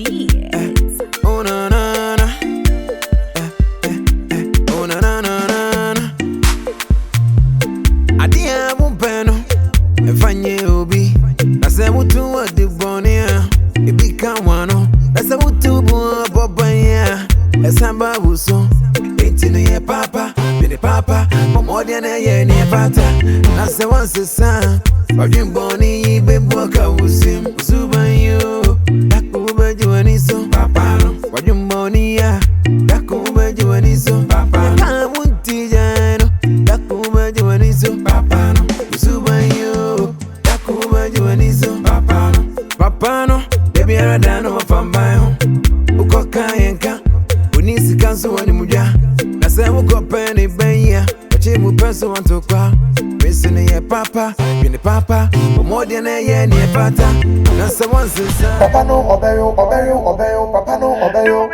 beats. Oh na na na. Oh na na na na. Adia bumpeno. Efanye obi. Nase mutu wa de bonia. Ibika wano. Nase mutu bu bobanya. Esamba buso. Etinu ye papa. Bini papa. Momodia na ye ni pata. Nase wanse sa. Wajin boni ibe mboka usim. Usubanyo. Dakuba juaniso. Papa no. Wajin boni ya. Dakuba juaniso. Papa no. Kamunti jano. Dakuba juaniso. Papa no. Usubanyo. Dakuba juaniso. Papa no. Papa no. Baby aradano wafambayo. Ukoka yenka. Unisi kansu wani muja. Nase uko peni benya. Wachimu peso wantokwa. Missing ye papa, bini papa, umodia na ye ni pata. Nasa wansi sa. Papa no obeyo, papa no obeyo.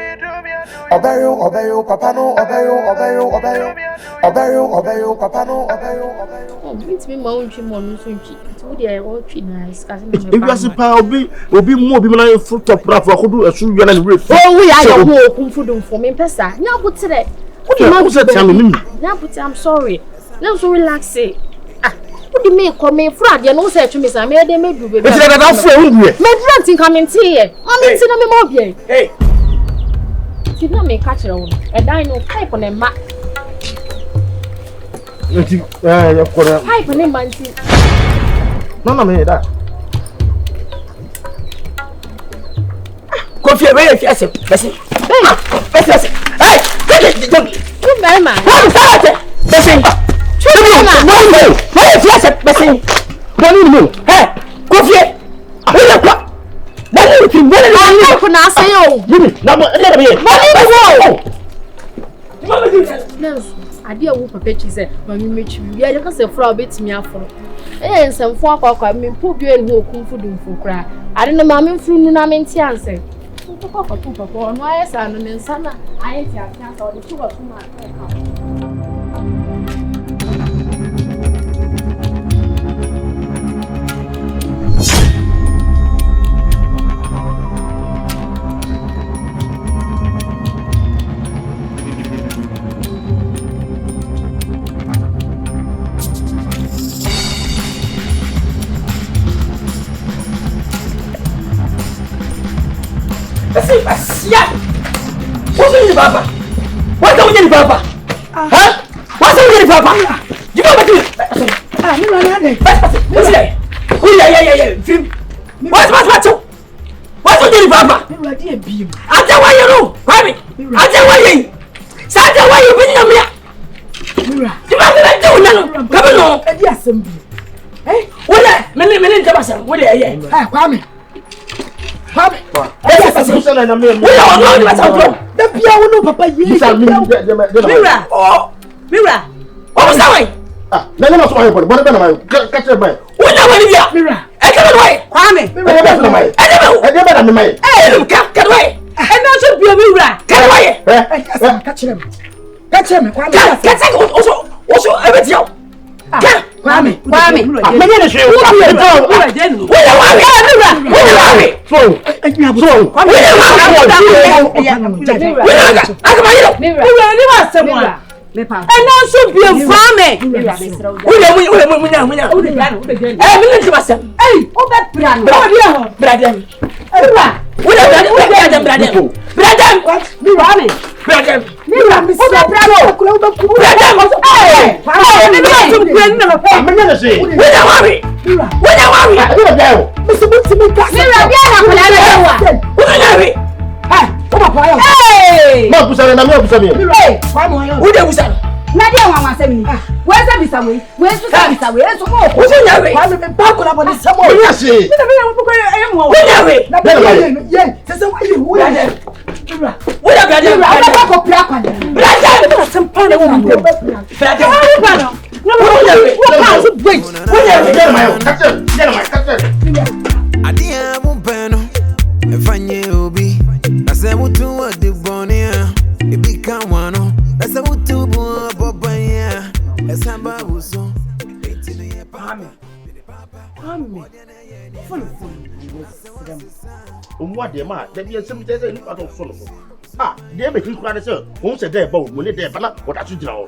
Obeyo, papa no obeyo. Papa no obeyo. Oh, meet me my own chimon, so dear, all tree nice. If you are super, be more be my foot of rap for who do a soon and rip. Oh, we are more food for me, Pessa. Now put today. What do you want to tell me? Now put I'm sorry. Now so relax. What do you mean? Come in front. You know, say to me, I made them do it. My friend coming here. I'm in cinema. Hey, see, not me catch it on a dino pipe on a map. Pipe on a man. No, me that. Coffee, very fast. Listen. Hey, you very man. Listen. No. Hey, listen. Don't hey, coffee. I dear whoop a petty said, when we meet you, we are just a frog bit me up for. And some 4 o'clock, I mean, poor you and who come for doom for cry. I don't know, mammy, through Nunamenty answer. Took off a poop upon my son and son. I ain't cancer the 2 of my. What's in the papa? What's in the papa? Huh? What's in the papa? You go back to it. What's there? What's in the papa? I tell why you know. I tell why you. Santa, why you bring them here? You must let do now. Come on. Yes, hey, what that? Many Jabasa. What are you? Kwame. Mira. What was that way? Let me know what catch it by. What that way? Mira. I can't away. Kwame. Hey, get away. And now should be a Mira. Get away. Catch him. Kwame. Also, everything. Kwame. And also be a farmer. Nadia mama semi. Where's the Bisaway? Where's the Bisaway? Where's the more? What's in your way? I'm a back on the summer. Yes, yes. What the man, that you some days and not of follow. Ah, dear, make you cry, sir. Won't say there, but when they're what I should know.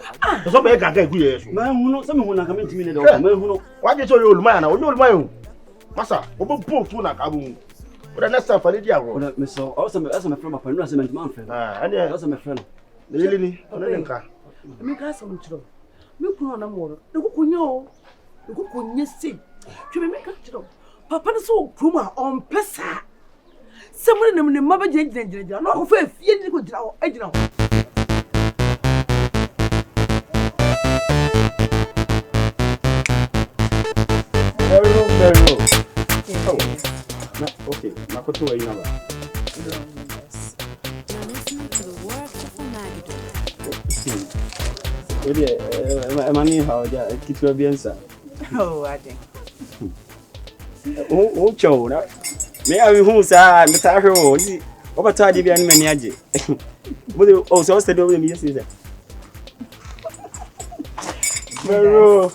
So make I get good. Man, who knows someone coming to me? Why did you old man or old man? Massa, what both one like I won't. But the next time for the dialogue, Miss also as a friend of a resident month. And as my friend. The lily, Nkansah. Make us some trouble. Me put on a more. The cook know. The cook will see. To make a trouble. Papa so Puma on Pessa. Someone in the mother Jane, not for a few good draw. I know. Very low. Okay, Makoto, you know. Money, how keep your answer. Oh, I think. Oh, Joe, may I be who, sir? Mr. Hero, over Tadi and Maniaji. But also said over me, Caesar. Very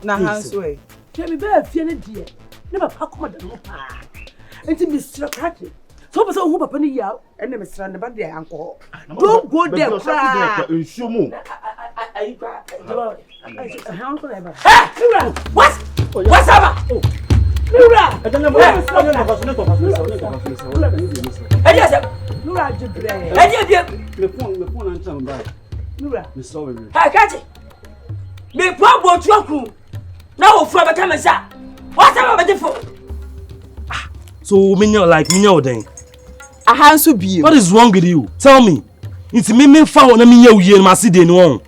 Now, hands way. Tell me, bear, feeling dear. Never pack my dog. And to Mr. Cratchit. So, who upon a year and then Mr. and the uncle. Don't go there. What? What's up? Lura! I don't know so, me like me then. A hands to be. What is wrong with you? Tell me. It's me found me you must see the one.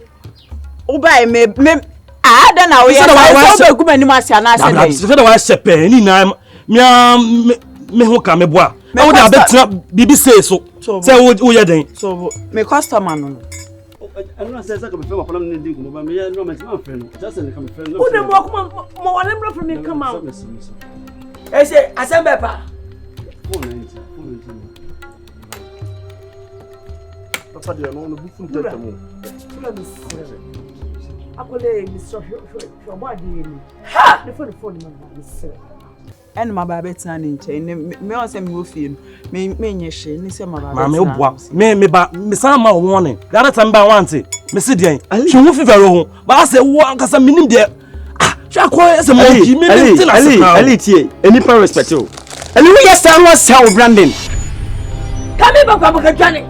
Oh, by me, I don't know. I said, go and I said, I said, any name. Me who come boa. I would have bet Bibi say so. Say, oh, yeah, then. So, me customer. I'm not saying I'm from the but me no my friend. Just a come friend. Who the more I'm from me come out. I say, I said, Papa. Papa, they are not the book to I could lay Mr. Your body. Ha! The phone number. And my baby turning chain, me also move in. Me, she, my baby. Me, some warning. The other time by one thing, Miss Diane, she moved very home. But I said, one because I'm in there. Shall quiet as a monkey. Ali, any respect you. And we just was sell Brandon. Come here, Papa, Johnny.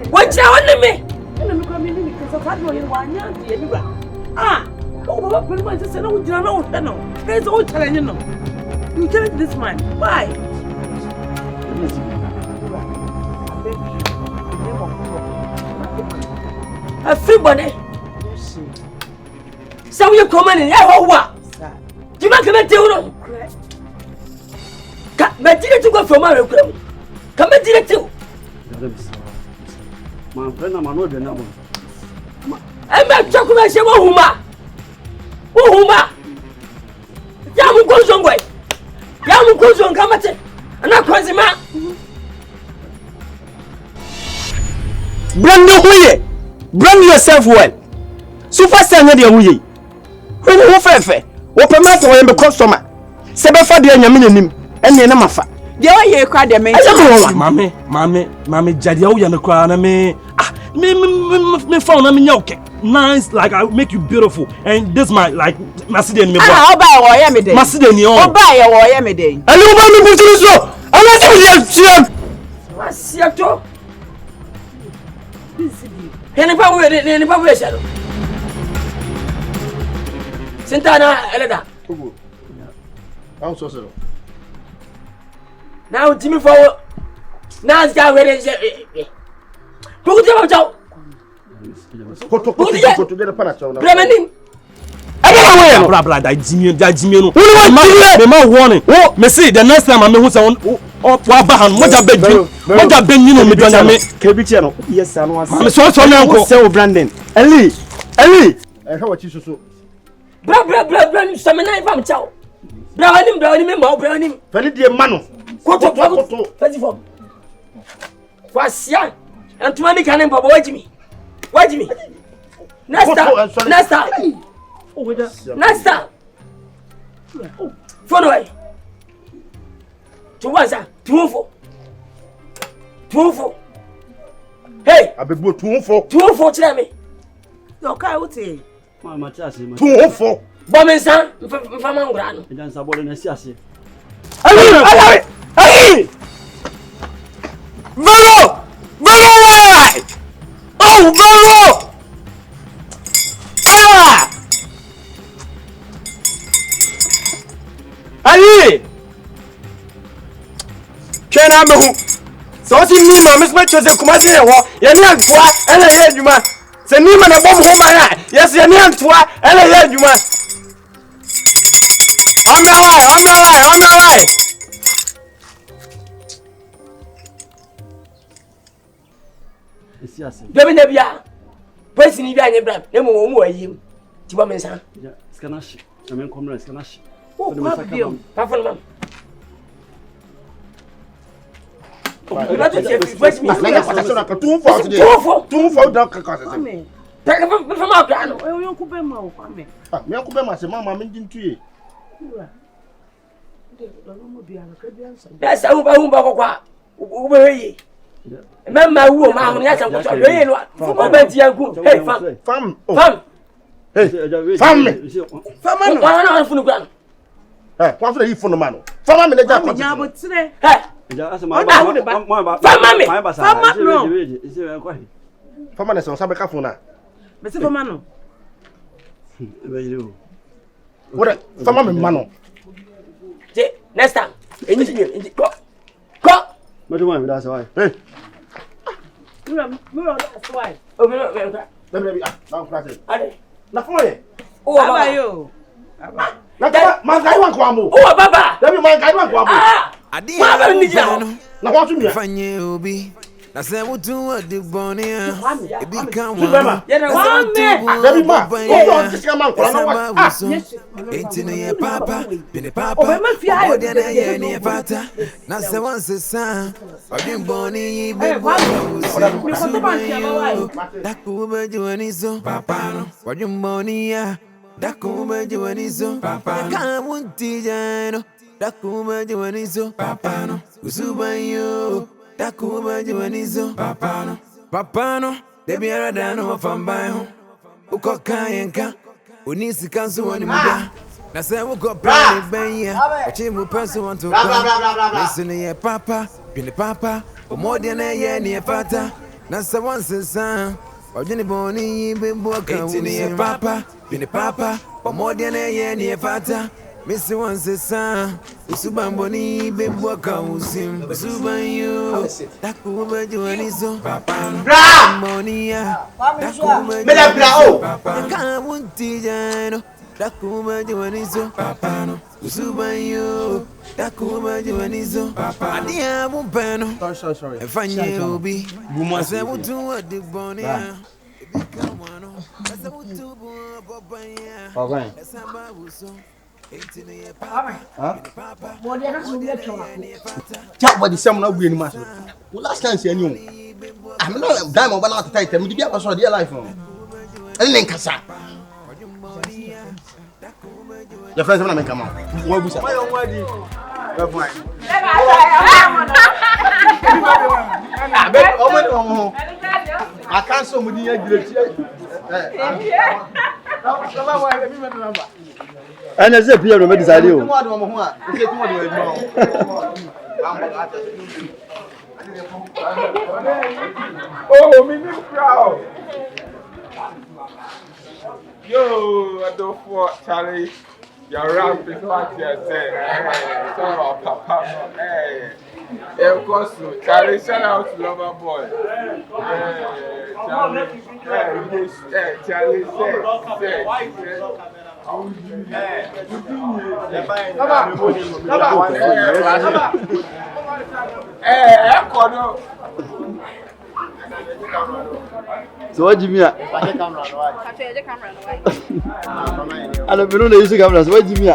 What's your enemy? And I'm coming because of that one. Ah, oh, pretty much said, no, no. There's all telling you know. You tell this man. Why? A free body. So you come in here, what? You might come and tell you. But did you go from our room? Come and did it too. My friend, I'm not the number. I'm not talking about Huma. Huma. Yamu goes on way. Yamu goes on Kamate. And I crazy man. Brand yourself well. So fast and ready away. When you fair, what permit to be customer. Sebefa de nyame and the namafa. They are here crowd the main. Mommy, Jadia, you are crying. Me found me okay. Nice, like I make you beautiful. And this my like Macedon me. I'll buy a me day. Macedon, I'll buy a wire me day. And you want me to so? I want you to what's your talk? Any power shadow. Santana Eleda. I'm so sorry. Now, Jimmy forward. Now it's got ready. Who did you go? Who did you go to get a panacho? Bremenin. I don't know where. Jimmy. Who warning? Oh, Messi, the next time I'm going to Wabahan, what a bed. What a bed, you know, Kebichano. Yes, I was. I'm so now. Sell Brandon. Ellie. I heard what you so. Blah, summon from Chow. Browning, Felidia Mano. What what's young? And 20 cannon, Papa, watch me. Next time. Phone away. To what's that? 204. Hey! I be good 204. 204 tell me. Yo, kai uti. Mama chasi. 204. Bombing son, Faman Grano. Ejan sabolo na siase. Hey! Vero! Oh, Vero! Ah! Ali! Kena me hu. So si mi ma me chose kuma si ewo. Ye ni antoa ele ye adwuma. Se ni ma na bom ho ma ya. Yes ye ni antoa ele ye adwuma. On my way. Siase. Debi na bia. Pwesi ni bia nye bram. Emu wo mu ayim. Ti bo me san. Ja, skanashi. Na men komra skanashi. Oh, ma bio. Pa fon mam. You not to say pwesi mi. Na ya pata na ka 204 today. 204 don ka ka se. Pega fa ma grano. E yo ku be ma o kwa me. Ah, me ku be ma se mama me ntuye. That's how we kwa. Ube Mama wu ma hu ya san ko so ye no. O be ti anku. Hey fam. Hey. Fam. Fam no. Wa na funu kwa. Eh, kwa funa yi funu ma no. Fam me na ja kwa. Nya bo tire. Hey. Ja asa ma ba. Fam me. Fam no. Ise kwa. Fam na se on sabe ka funa. Me se fam no. Be yiru. What? Fam me ma no. Next time. Go. What do you want with us? Why? Hey. Mura that's why. Oh, me no. Let me na kwa se. Ade. Na fo ye. Oh, baba yo. Na ka man kai wan kwa mo. Oh, baba. Let me man kai wan kwa mo. Adi Ma ba ni jira. Na kwa tu mi. Fanye obi. Na se wutu odi bonia. Ebi kan Tu be ma. Ye na wa me. Let me ma. Oh, don't just come man kwa na wa. Ah. Enti ne ye papa, bine papa. Odi na ye ne fata. Na se wan se san. Odi boni be bo. Daku be juani so papa no. Odi boni ya. Daku be juani so papa no. Ka munti jano. Daku be juani so papa no. Usubanyo. Daku be juani so papa no. Papa no. Debi ara dano fambayo. Uko kayenka. Unisi kansu wani muda. Na se uko plani benya. Wachi mu pesu wantu kwa. Listen ye papa. Bini papa. Umodi na ye ni fata. Na se wansi san. Wajini boni yimbe mboka. Eti ye papa. Bini papa. Umodi na ye ni fata. Missy wansi san. Usuban ni mboka usim. Usuban you. Daku ubeji wanizo. Papa no. Monia. Daku ubeji wanizo. Papa munti jano. Daku ubeji wanizo. Papa no. Usuban you. Daku ubeji wanizo. Papa adia bumpeno. Sorry. Efanye obi. Ase wutu odi bonia. Ebika wano. Ase wutu bu bobanya. Okay. Esamba wuso. Ja body sem na gbe ni ma so. Last time say anyun. I'm not diamond ba na to tight me di bia so dey life no. Ele Nkansah. Your friends na me come on. Wo busa. Why on wadi? Go fine. I can't so mudi ya direct. Ana ze pia no me decide o. Oh, me new crowd. Yo, I don't for Charlie. Your rap is what you say. Hey, it's all about Papa. Hey, of course, Charlie, shout out to Lover Boy. Hey, Charlie. Hey, Charlie, say. So what Jimmy? Ala bino na yusu camera. So what Jimmy?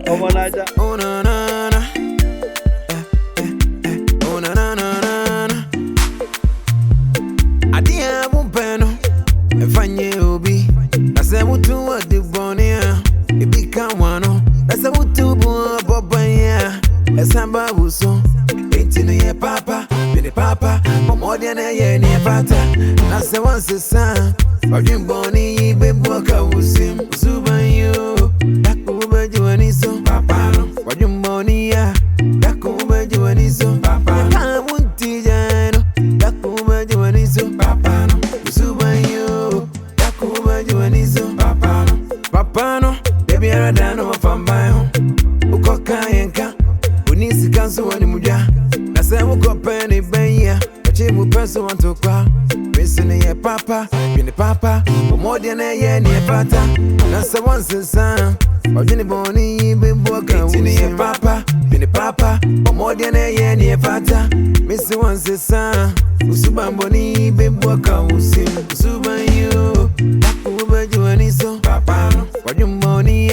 Omo naja. Oh na na na. Oh na na na na. Adia bumpeno. Efanye obi. Na se wutu odi bonia. Ebika papa, more than a year near pata. That's the one son. Or Jenny Bonnie, been walking in papa, been a papa, more than a year near pata. Mr. One's son, Usuban Bonnie, been walking, Usuban you, Uber, you and so, papa, what you money,